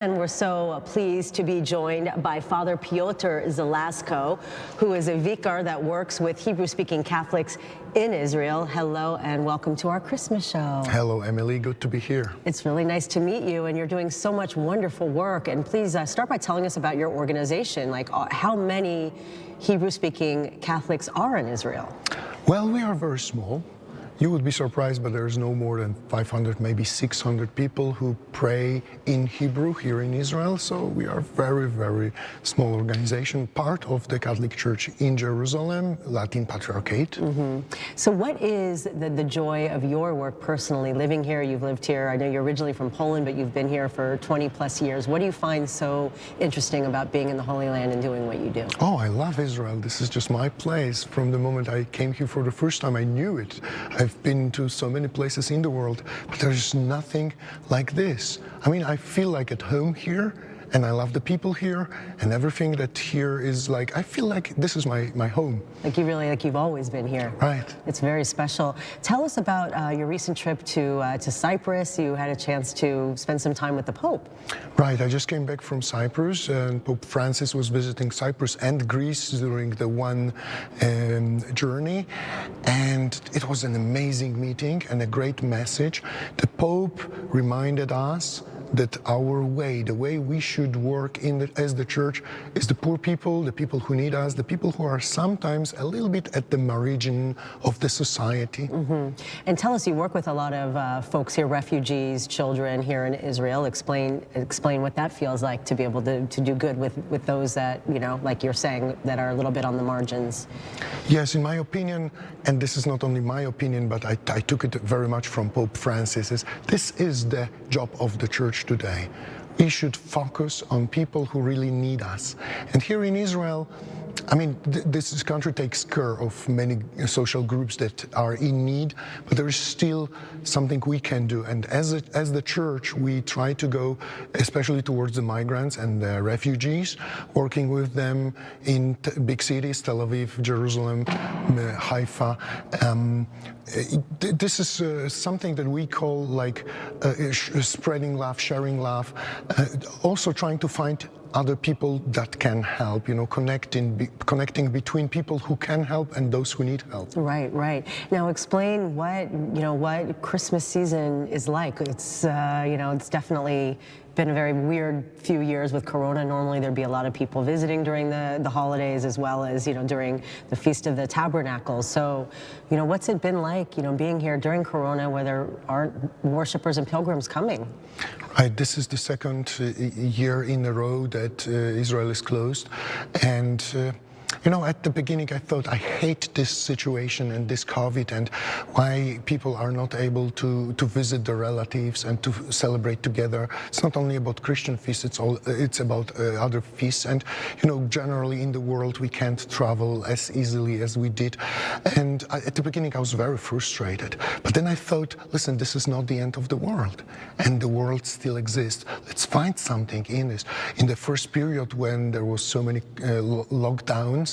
And we're so pleased to be joined by Father Piotry Zelazko, who is a vicar that works with Hebrew-speaking Catholics in Israel. Hello and welcome to our Christmas show. Hello, Emily. Good to be here. It's really nice to meet you, and you're doing so much wonderful work. And please start by telling us about your organization, like how many Hebrew-speaking Catholics are in Israel? Well, we are very small. You would be surprised, but there's no more than 500, maybe 600 people who pray in Hebrew here in Israel. So we are very, very small organization, part of the Catholic Church in Jerusalem, Latin Patriarchate. So what is the joy of your work personally, living here? You've lived here, I know you're originally from Poland, but you've been here for 20 plus years. What do you find so interesting about being in the Holy Land and doing what you do? Oh, I love Israel. This is just my place. From the moment I came here for the first time, I knew it. I've been to so many places in the world, but there's nothing like this. I mean, I feel like at home here, and I love the people here, and everything that here is like, I feel like this is my home. Like you've always been here. Right. It's very special. Tell us about your recent trip to Cyprus. You had a chance to spend some time with the Pope. Right, I just came back from Cyprus, and Pope Francis was visiting Cyprus and Greece during the one journey, and it was an amazing meeting and a great message. The Pope reminded us that our way, the way we should work as the church, is the poor people, the people who need us, the people who are sometimes a little bit at the margin of the society. And tell us, you work with a lot of folks here, refugees, children here in Israel. Explain what that feels like to be able to do good with those that, you know, like you're saying, that are a little bit on the margins. Yes, in my opinion, and this is not only my opinion, but I took it very much from Pope Francis, this is the job of the church today. We should focus on people who really need us. And here in Israel, I mean, this country takes care of many social groups that are in need, but there is still something we can do. And as the church, we try to go especially towards the migrants and the refugees, working with them in big cities, Tel Aviv, Jerusalem, Haifa. This is something that we call like spreading love, sharing love, also trying to find other people that can help, you know, connecting between people who can help and those who need help. Right, right. Now explain what Christmas season is like. It's it's definitely been a very weird few years with Corona. Normally there'd be a lot of people visiting during the holidays, as well as, during the Feast of the Tabernacle. So, what's it been like, being here during Corona where there aren't worshipers and pilgrims coming? Right, this is the second year in a row that Israel is closed, and at the beginning I thought, I hate this situation and this COVID and why people are not able to visit their relatives and to celebrate together. It's not only about Christian feasts, it's about other feasts, and generally in the world we can't travel as easily as we did. And at the beginning I was very frustrated, but then I thought, listen, this is not the end of the world, and the world still exists. Let's find something in this. In the first period when there was so many lockdowns,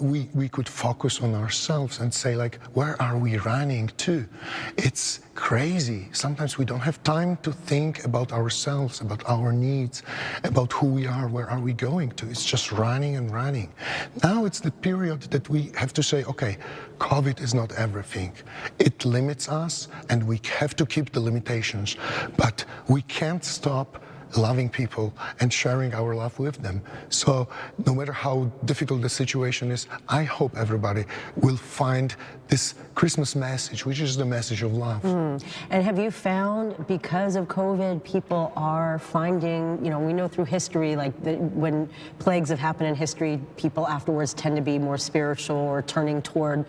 we could focus on ourselves and say, like, where are we running to? It's crazy. Sometimes we don't have time to think about ourselves, about our needs, about who we are, where are we going to. It's just running and running. Now it's the period that we have to say, okay, COVID is not everything. It limits us and we have to keep the limitations, but we can't stop loving people and sharing our love with them. So no matter how difficult the situation is, I hope everybody will find this Christmas message, which is the message of love. And have you found, because of COVID, people are finding, we know through history, like when plagues have happened in history, people afterwards tend to be more spiritual or turning toward,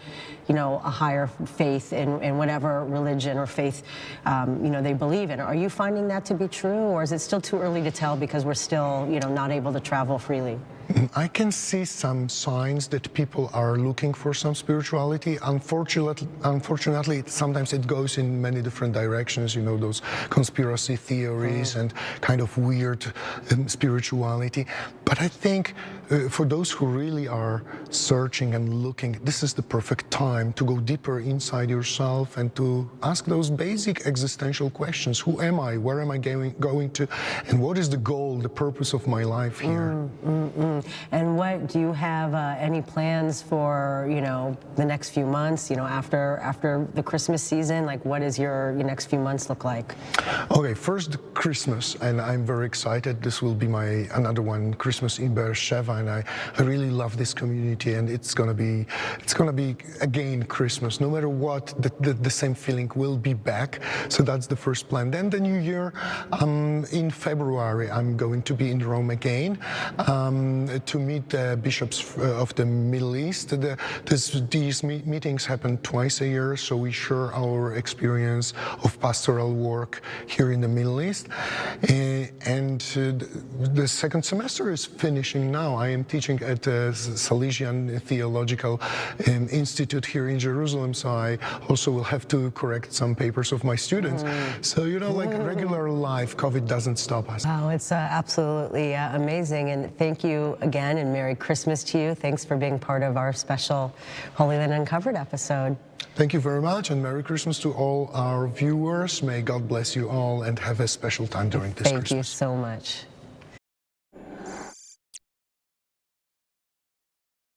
a higher faith in whatever religion or faith, they believe in. Are you finding that to be true, or is it still too early to tell because we're still, not able to travel freely? I can see some signs that people are looking for some spirituality. Unfortunately, sometimes it goes in many different directions, you know, those conspiracy theories and kind of weird spirituality. But I think for those who really are searching and looking, this is the perfect time to go deeper inside yourself and to ask those basic existential questions. Who am I? Where am I going to? And what is the goal, the purpose of my life here? And what do you have any plans for, you know, the next few months, you know, after the Christmas season? Like, what does your next few months look like? Okay, first Christmas, and I'm very excited. This will be my another one, Christmas in Beersheba, and I really love this community, and it's gonna be again Christmas. No matter what, the same feeling will be back. So that's the first plan. Then the New Year, in February, I'm going to be in Rome again to meet the bishops of the Middle East. These meetings happen twice a year, so we share our experience of pastoral work here in the Middle East. And the second semester is finishing now. I am teaching at the Salesian Theological Institute here in Jerusalem, so I also will have to correct some papers of my students. So, you know, like regular life, COVID doesn't stop us. Oh, it's absolutely amazing. And thank you again, and Merry Christmas to you. Thanks for being part of our special Holy Land Uncovered episode. Thank you very much, and Merry Christmas to all our viewers. May God bless you all and have a special time during this Christmas. Thank you so much.